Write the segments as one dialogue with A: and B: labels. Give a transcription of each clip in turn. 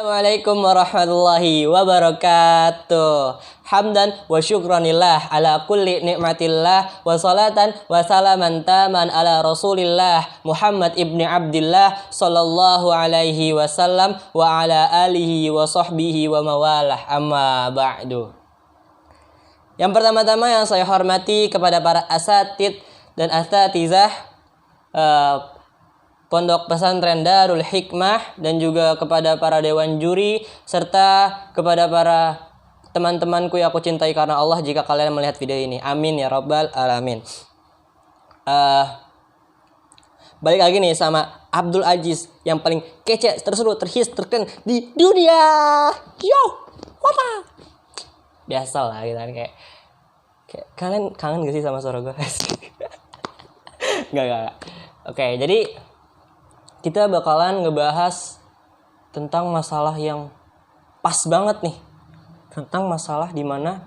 A: Assalamualaikum warahmatullahi wabarakatuh. Hamdan wa syukranillah ala kulli nikmatillah wa salatan wa salaman taman ala rasulillah Muhammad ibni Abdillah sallallahu alaihi wasallam wa ala alihi wa sahbihi wa mawalah, amma ba'du. Yang pertama-tama yang saya hormati kepada para asatid dan asatizah Pondok Pesantren Darul Hikmah, dan juga kepada para dewan juri serta kepada para teman-temanku yang aku cintai karena Allah jika kalian melihat video ini. Amin ya rabbal alamin. Balik lagi nih sama Abdul Aziz yang paling kece, terseru, terhis, terkeren di dunia. Yo, apa? Biasa lah gitu kan, kayak kalian kangen gak sih sama suara gue? Enggak. Oke, jadi kita bakalan ngebahas tentang masalah yang pas banget nih. Tentang masalah dimana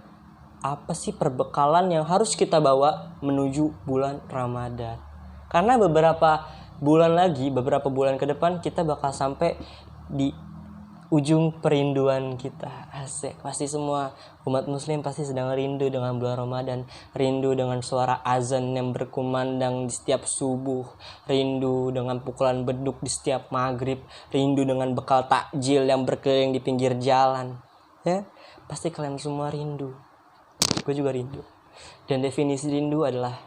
A: apa sih perbekalan yang harus kita bawa menuju bulan Ramadan. Karena beberapa bulan ke depan kita bakal sampai di ujung perinduan kita. Asik. Pasti semua umat muslim pasti sedang rindu dengan bulan Ramadan. Rindu dengan suara azan yang berkumandang di setiap subuh. Rindu dengan pukulan beduk di setiap maghrib. Rindu dengan bekal takjil yang berkeliling di pinggir jalan. Ya, pasti kalian semua rindu. Gue juga rindu. Dan definisi rindu adalah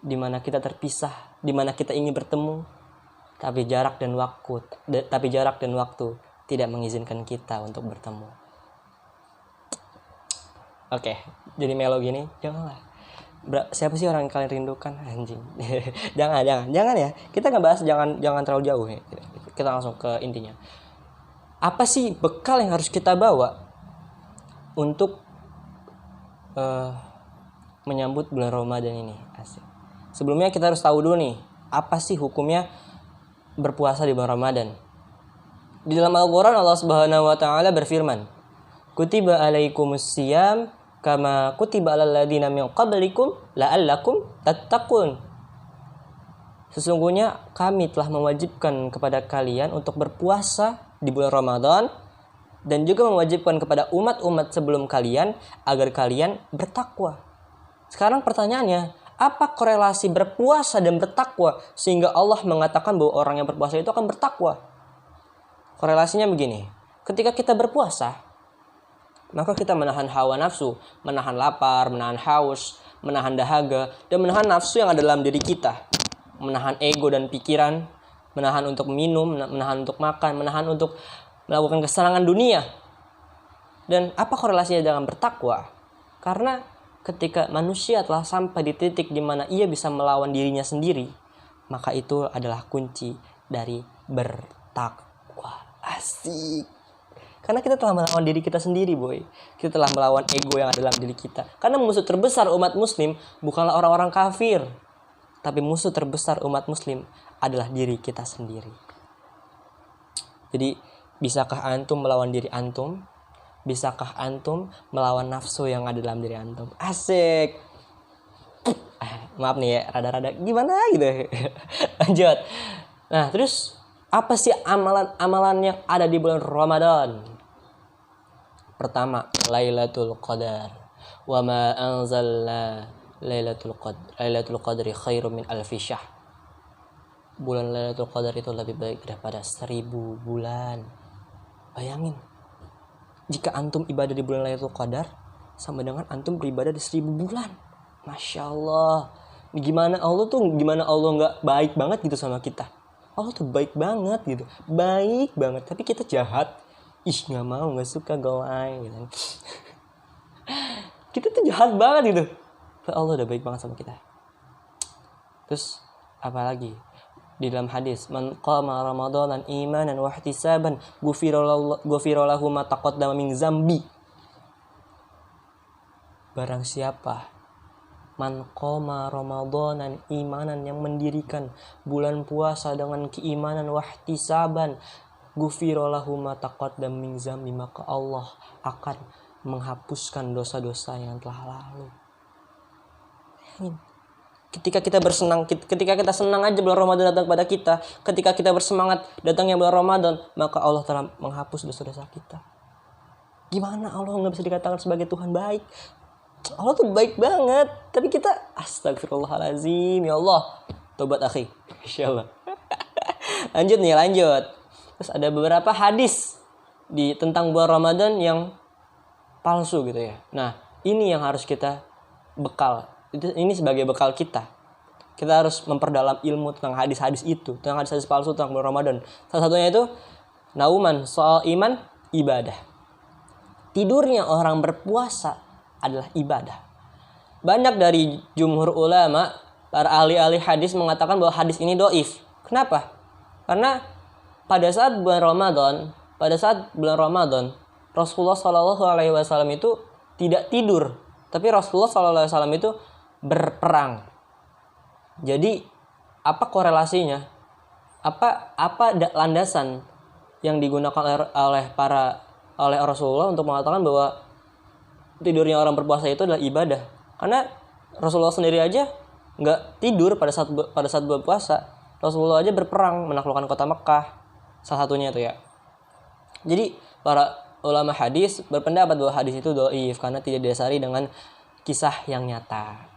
A: dimana kita terpisah, dimana kita ingin bertemu, tapi jarak dan waktu tidak mengizinkan kita untuk bertemu. Oke, jadi melo gini, janganlah. Siapa sih orang yang kalian rindukan, anjing? jangan ya. Kita ngebahas jangan terlalu jauh ya. Kita langsung ke intinya. Apa sih bekal yang harus kita bawa untuk menyambut bulan Ramadan ini? Asik. Sebelumnya kita harus tahu dulu nih, apa sih hukumnya berpuasa di bulan Ramadan? Di dalam Al-Quran Allah Subhanahu wa Ta'ala berfirman, Kutiba alaikumus siyam kama kutiba alal ladina min qablikum la'allakum tattaqun. Sesungguhnya kami telah mewajibkan kepada kalian untuk berpuasa di bulan Ramadan, dan juga mewajibkan kepada umat-umat sebelum kalian agar kalian bertakwa. Sekarang pertanyaannya, apa korelasi berpuasa dan bertakwa sehingga Allah mengatakan bahwa orang yang berpuasa itu akan bertakwa? Korelasinya begini, ketika kita berpuasa, maka kita menahan hawa nafsu, menahan lapar, menahan haus, menahan dahaga, dan menahan nafsu yang ada dalam diri kita. Menahan ego dan pikiran, menahan untuk minum, menahan untuk makan, menahan untuk melakukan kesenangan dunia. Dan apa korelasinya dengan bertakwa? Karena ketika manusia telah sampai di titik di mana ia bisa melawan dirinya sendiri, maka itu adalah kunci dari bertakwa. Asik. Karena kita telah melawan diri kita sendiri, boy. Kita telah melawan ego yang ada dalam diri kita. Karena musuh terbesar umat muslim bukanlah orang-orang kafir, tapi musuh terbesar umat muslim adalah diri kita sendiri. Jadi, bisakah antum melawan diri antum? Bisakah antum melawan nafsu yang ada dalam diri antum? Asik. Maaf nih ya, rada-rada gimana gitu. Lanjut. Nah, terus apa sih amalan-amalan yang ada di bulan Ramadan? Pertama, Lailatul Qadar. Wa ma anzalna Lailatul Qadri khairum min alfi syahr. Bulan Lailatul Qadar itu lebih baik daripada 1000 bulan. Bayangin, jika antum ibadah di bulan Lailatul Qadar sama dengan antum beribadah di 1000 bulan. Masya Allah. Gimana Allah nggak baik banget gitu sama kita? Allah tuh baik banget gitu, baik banget, tapi kita jahat. Nggak mau, nggak suka gaulai gitu. Kita tuh jahat banget gitu. Allah udah baik banget sama kita. Terus apa lagi? Di dalam hadis, man qama ramadanan imanan wa ihtisaban ghufira lahu ma taqaddama min zambi. Barang siapa man qama ramadanan imanan, yang mendirikan bulan puasa dengan keimanan wahtisaban, ghufira lahu ma taqaddama min zambi, maka Allah akan menghapuskan dosa-dosa yang telah lalu. Ketika kita bersenang, ketika kita senang aja bulan Ramadan datang kepada kita, ketika kita bersemangat datangnya bulan Ramadan, maka Allah telah menghapus dosa-dosa kita. Gimana Allah nggak bisa dikatakan sebagai Tuhan baik? Allah tuh baik banget, tapi kita astagfirullahalazim, ya Allah, tobat akhi, insyaallah. lanjut. Terus ada beberapa hadis tentang bulan Ramadan yang palsu gitu ya. Nah, ini yang harus kita bekal. Ini sebagai bekal kita. Kita harus memperdalam ilmu tentang hadis-hadis itu, tentang hadis-hadis palsu tentang bulan Ramadan. Salah satunya itu nauman soal iman ibadah. Tidurnya orang berpuasa adalah ibadah. Banyak dari jumhur ulama, para ahli-ahli hadis mengatakan bahwa hadis ini dhaif. Kenapa? Karena pada saat bulan Ramadan, Rasulullah SAW itu tidak tidur, tapi Rasulullah SAW itu berperang. Jadi apa korelasinya? Apa landasan yang digunakan oleh Rasulullah untuk mengatakan bahwa tidurnya orang berpuasa itu adalah ibadah? Karena Rasulullah sendiri aja nggak tidur pada saat berpuasa. Rasulullah aja berperang menaklukkan kota Mekah, salah satunya itu ya. Jadi para ulama hadis berpendapat bahwa hadis itu dhaif karena tidak didasari dengan kisah yang nyata.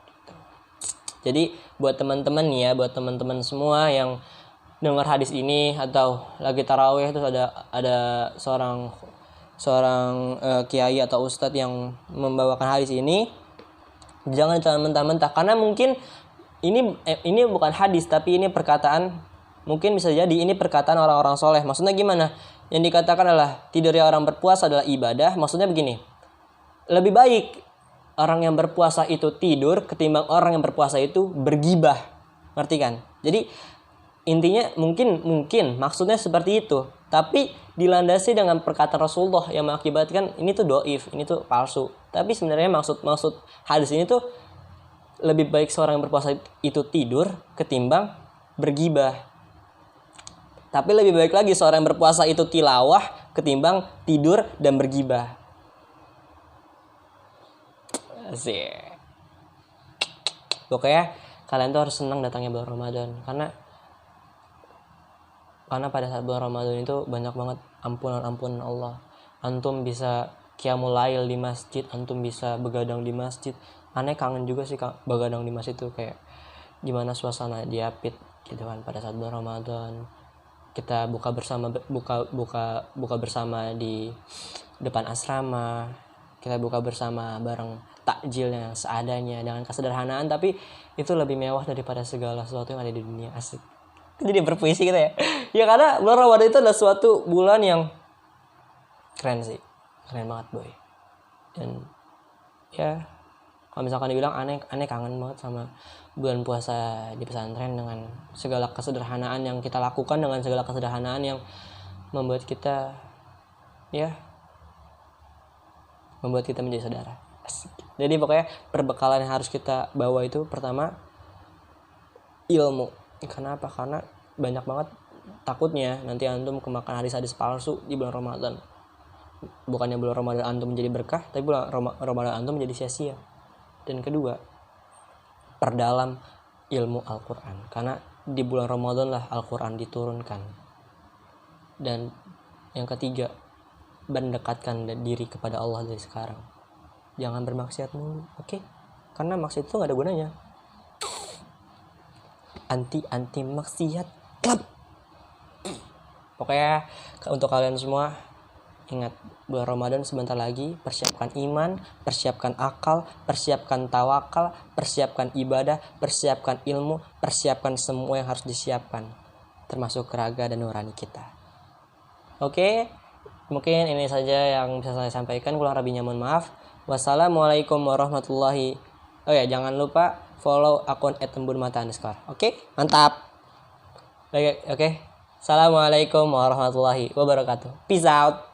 A: Jadi buat teman-teman semua yang dengar hadis ini atau lagi tarawih terus ada seorang kiai atau ustadz yang membawakan hadis ini, jangan mentah-mentah karena mungkin ini bukan hadis tapi ini perkataan, mungkin bisa jadi ini perkataan orang-orang soleh. Maksudnya gimana? Yang dikatakan adalah tidurnya orang berpuasa adalah ibadah. Maksudnya begini, lebih baik orang yang berpuasa itu tidur ketimbang orang yang berpuasa itu bergibah. Ngerti kan? Jadi intinya mungkin maksudnya seperti itu, tapi dilandasi dengan perkataan Rasulullah yang mengakibatkan ini tuh dhaif, ini tuh palsu. Tapi sebenarnya maksud hadis ini tuh lebih baik seorang yang berpuasa itu tidur ketimbang bergibah. Tapi lebih baik lagi seorang yang berpuasa itu tilawah ketimbang tidur dan bergibah. Asik. Pokoknya kalian tuh harus senang datangnya bulan Ramadan karena pada saat bulan Ramadan itu banyak banget ampunan Allah. Antum bisa qiyamul lail di masjid, antum bisa begadang di masjid. Aneh kangen juga sih begadang di masjid itu, kayak gimana suasana diapit gitu kan pada saat bulan Ramadan. Kita buka bersama di depan asrama. Kita buka bersama bareng takjilnya seadanya dengan kesederhanaan, tapi itu lebih mewah daripada segala sesuatu yang ada di dunia. Asik. Jadi berpuisi gitu ya. Ya karena bulan Ramadan itu adalah suatu bulan yang keren sih. Keren banget boy. Dan ya kalau misalkan dibilang aneh kangen banget sama bulan puasa di pesantren dengan segala kesederhanaan yang kita lakukan, dengan segala kesederhanaan yang membuat kita menjadi saudara. Asik. Jadi pokoknya perbekalan yang harus kita bawa itu pertama ilmu. Kenapa? Karena banyak banget takutnya nanti antum kemakan hadis-hadis palsu di bulan Ramadan. Bukannya bulan Ramadan antum menjadi berkah, tapi bulan Ramadan antum menjadi sia-sia. Dan kedua, perdalam ilmu Al-Quran. Karena di bulan Ramadan lah Al-Quran diturunkan. Dan yang ketiga, mendekatkan diri kepada Allah dari sekarang. Jangan bermaksiat mulu, oke? Karena maksiat itu gak ada gunanya. Anti maksiat club. Pokoknya untuk kalian semua, ingat, bulan Ramadan sebentar lagi. Persiapkan iman, persiapkan akal, persiapkan tawakal, persiapkan ibadah, persiapkan ilmu, persiapkan semua yang harus disiapkan, termasuk raga dan nurani kita. Oke, mungkin ini saja yang bisa saya sampaikan. Kurang lebihnya mohon maaf. Wassalamualaikum warahmatullahi. Oh ya, jangan lupa follow akun @tembunmata_. Oke, mantap. Oke. Assalamualaikum warahmatullahi wabarakatuh. Peace out.